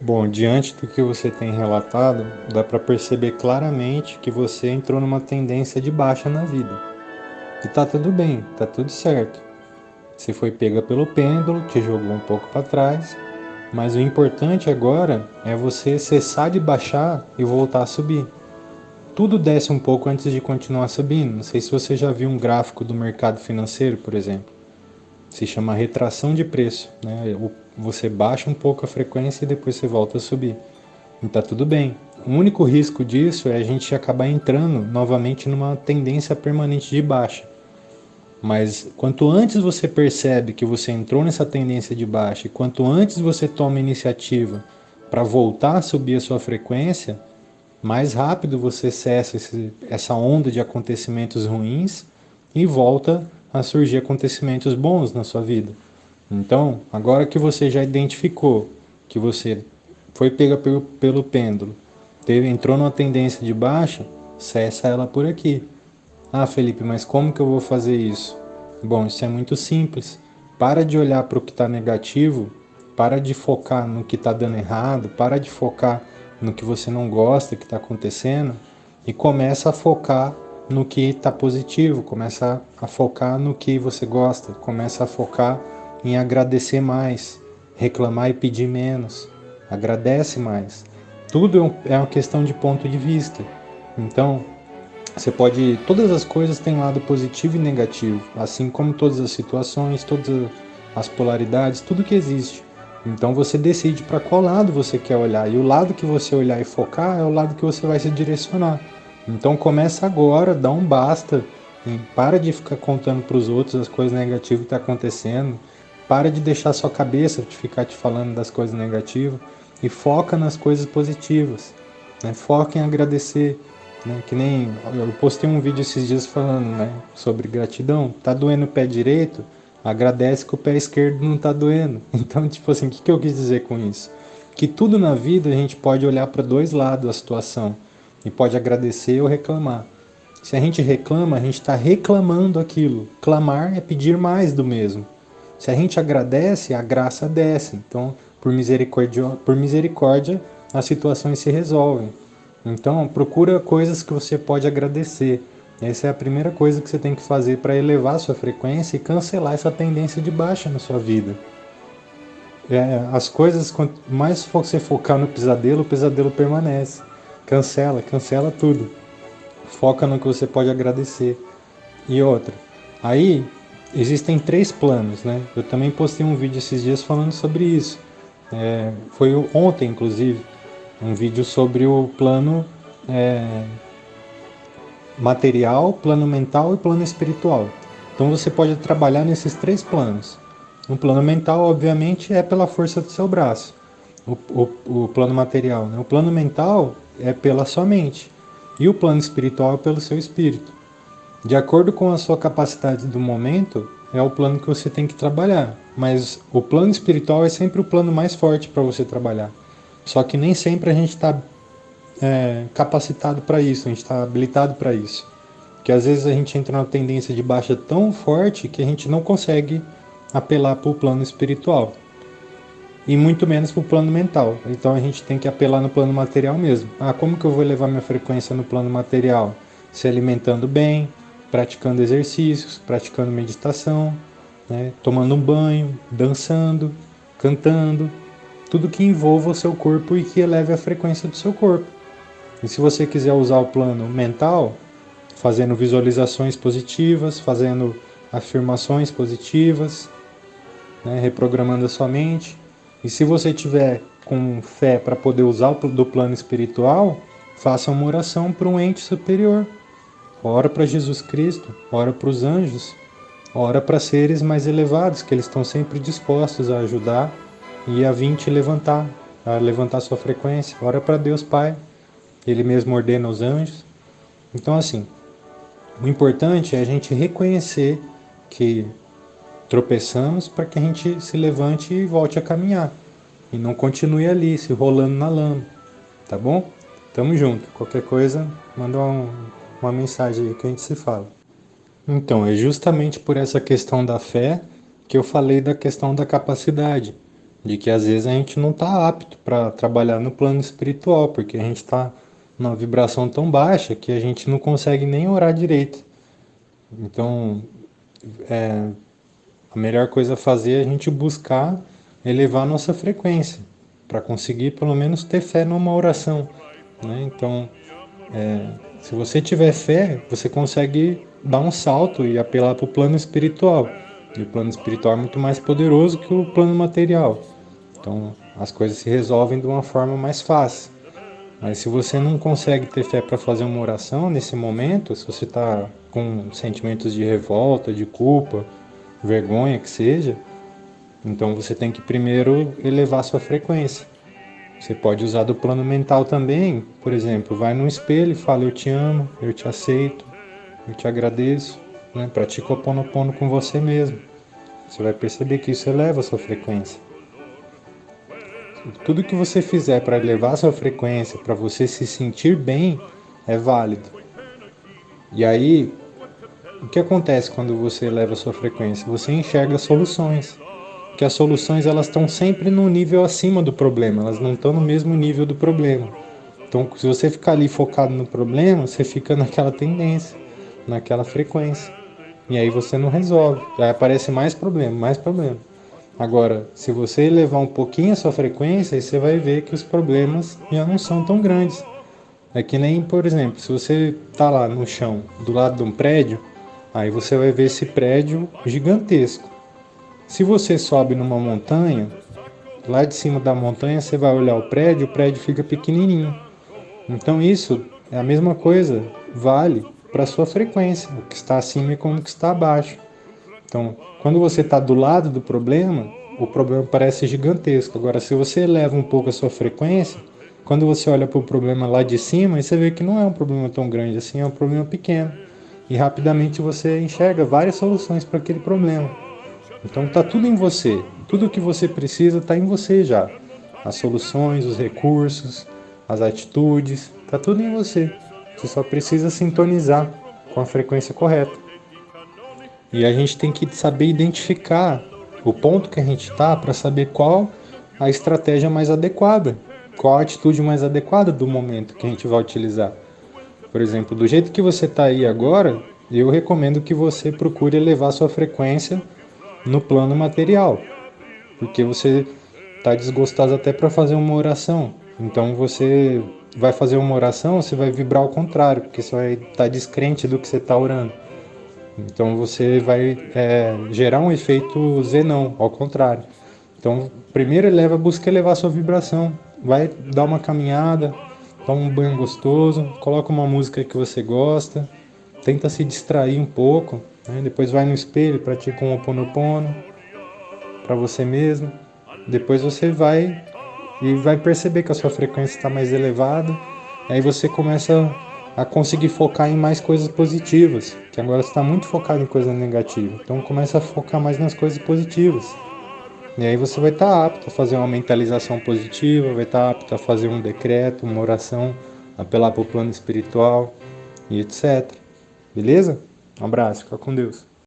Bom, diante do que você tem relatado, dá para perceber claramente que você entrou numa tendência de baixa na vida. E tá tudo bem, tá tudo certo. Você foi pega pelo pêndulo, te jogou um pouco para trás, mas o importante agora é você cessar de baixar e voltar a subir. Tudo desce um pouco antes de continuar subindo. Não sei se você já viu um gráfico do mercado financeiro, por exemplo. Se chama retração de preço, né? Você baixa um pouco a frequência e depois você volta a subir. E tá tudo bem. O único risco disso é a gente acabar entrando novamente numa tendência permanente de baixa. Mas quanto antes você percebe que você entrou nessa tendência de baixa e quanto antes você toma iniciativa para voltar a subir a sua frequência, mais rápido você cessa essa onda de acontecimentos ruins e volta a surgir acontecimentos bons na sua vida. Então, agora que você já identificou que você foi pega pelo pêndulo, entrou numa tendência de baixa, cessa ela por aqui. Ah, Felipe, mas como que eu vou fazer isso? Bom, isso é muito simples. Para de olhar para o que está negativo, para de focar no que está dando errado, para de focar no que você não gosta que está acontecendo e começa a focar no que está positivo, começa a focar no que você gosta, começa a focar em agradecer mais, reclamar e pedir menos, agradece mais. Tudo é uma questão de ponto de vista. Então, todas as coisas têm lado positivo e negativo, assim como todas as situações, todas as polaridades, tudo que existe. Então você decide para qual lado você quer olhar, e o lado que você olhar e focar é o lado que você vai se direcionar. Então começa agora, dá um basta, para de ficar contando para os outros as coisas negativas que estão acontecendo, para de deixar sua cabeça de ficar te falando das coisas negativas e foca nas coisas positivas, né? Foca em agradecer, né? Que nem eu postei um vídeo esses dias falando, né, sobre gratidão. Tá doendo o pé direito? Agradece que o pé esquerdo não tá doendo. Então, tipo assim, o que eu quis dizer com isso? Que tudo na vida a gente pode olhar para dois lados da situação e pode agradecer ou reclamar. Se a gente reclama, a gente está reclamando aquilo. Clamar é pedir mais do mesmo. Se a gente agradece, a graça desce. Então, por misericórdia, as situações se resolvem. Então, procura coisas que você pode agradecer. Essa é a primeira coisa que você tem que fazer para elevar a sua frequência e cancelar essa tendência de baixa na sua vida. As coisas, quanto mais você focar no pesadelo, o pesadelo permanece. Cancela tudo. Foca no que você pode agradecer. E outra, aí existem 3 planos, né? Eu também postei um vídeo esses dias falando sobre isso. Foi ontem, inclusive, um vídeo sobre o plano material, plano mental e plano espiritual. Então você pode trabalhar nesses 3 planos. O plano mental, obviamente, é pela força do seu braço. O plano material, né? O plano mental é pela sua mente. E o plano espiritual é pelo seu espírito. De acordo com a sua capacidade do momento, é o plano que você tem que trabalhar. Mas o plano espiritual é sempre o plano mais forte para você trabalhar. Só que nem sempre a gente está capacitado para isso, a gente está habilitado para isso. Porque às vezes a gente entra numa tendência de baixa tão forte que a gente não consegue apelar para o plano espiritual. E muito menos para o plano mental. Então a gente tem que apelar no plano material mesmo. Ah, como que eu vou levar minha frequência no plano material? Se alimentando bem, praticando exercícios, praticando meditação, né? Tomando um banho, dançando, cantando. Tudo que envolva o seu corpo e que eleve a frequência do seu corpo. E se você quiser usar o plano mental, fazendo visualizações positivas, fazendo afirmações positivas, né, reprogramando a sua mente. E se você tiver com fé para poder usar o do plano espiritual, faça uma oração para um ente superior. Ora para Jesus Cristo, ora para os anjos, ora para seres mais elevados, que eles estão sempre dispostos a ajudar e a vir te levantar, a levantar sua frequência. Ora para Deus Pai, Ele mesmo ordena os anjos. Então, assim, o importante é a gente reconhecer que tropeçamos para que a gente se levante e volte a caminhar. E não continue ali, se rolando na lama. Tá bom? Tamo junto. Qualquer coisa, manda uma mensagem aí que a gente se fala. Então, é justamente por essa questão da fé que eu falei da questão da capacidade. de que às vezes a gente não está apto para trabalhar no plano espiritual, porque a gente está numa vibração tão baixa que a gente não consegue nem orar direito. Então, a melhor coisa a fazer é a gente buscar elevar a nossa frequência, para conseguir pelo menos ter fé numa oração, né? Então, se você tiver fé, você consegue dar um salto e apelar para o plano espiritual. E o plano espiritual é muito mais poderoso que o plano material. Então, as coisas se resolvem de uma forma mais fácil. Mas se você não consegue ter fé para fazer uma oração nesse momento, se você está com sentimentos de revolta, de culpa, vergonha que seja, então você tem que primeiro elevar sua frequência. Você pode usar do plano mental também, por exemplo, vai no espelho e fala: eu te amo, eu te aceito, eu te agradeço, né? Pratica o Ho'oponopono com você mesmo. Você vai perceber que isso eleva a sua frequência. Tudo que você fizer para elevar a sua frequência, para você se sentir bem, é válido. E aí, o que acontece quando você eleva a sua frequência? Você enxerga soluções. Porque as soluções elas estão sempre no nível acima do problema, elas não estão no mesmo nível do problema. Então, se você ficar ali focado no problema, você fica naquela tendência, naquela frequência. E aí você não resolve. Aí aparece mais problema, mais problema. Agora, se você elevar um pouquinho a sua frequência, aí você vai ver que os problemas já não são tão grandes. É que nem, por exemplo, se você está lá no chão, do lado de um prédio, aí você vai ver esse prédio gigantesco. Se você sobe numa montanha, lá de cima da montanha você vai olhar o prédio fica pequenininho. Então isso é a mesma coisa, vale para a sua frequência, o que está acima e como o que está abaixo. Então, quando você está do lado do problema, o problema parece gigantesco. Agora, se você eleva um pouco a sua frequência, quando você olha para o problema lá de cima, você vê que não é um problema tão grande assim, é um problema pequeno. E rapidamente você enxerga várias soluções para aquele problema. Então está tudo em você. Tudo o que você precisa está em você já. As soluções, os recursos, as atitudes, está tudo em você. Você só precisa sintonizar com a frequência correta. E a gente tem que saber identificar o ponto que a gente está para saber qual a estratégia mais adequada, qual a atitude mais adequada do momento que a gente vai utilizar. Por exemplo, do jeito que você está aí agora, eu recomendo que você procure elevar sua frequência no plano material, porque você está desgostado até para fazer uma oração. Então você vai fazer uma oração, você vai vibrar ao contrário, porque você vai estar descrente do que você está orando. Então você vai gerar um efeito zenão, ao contrário. Então primeiro busca elevar sua vibração, vai dar uma caminhada, toma um banho gostoso, coloca uma música que você gosta, tenta se distrair um pouco, né? Depois vai no espelho, pratica um Ho'oponopono para você mesmo. Depois você vai perceber que a sua frequência está mais elevada. Aí você começa a conseguir focar em mais coisas positivas, que agora você está muito focado em coisa negativa. Então começa a focar mais nas coisas positivas. E aí você vai estar apto a fazer uma mentalização positiva, vai estar apto a fazer um decreto, uma oração, apelar para o plano espiritual e etc. Beleza? Um abraço, fica com Deus.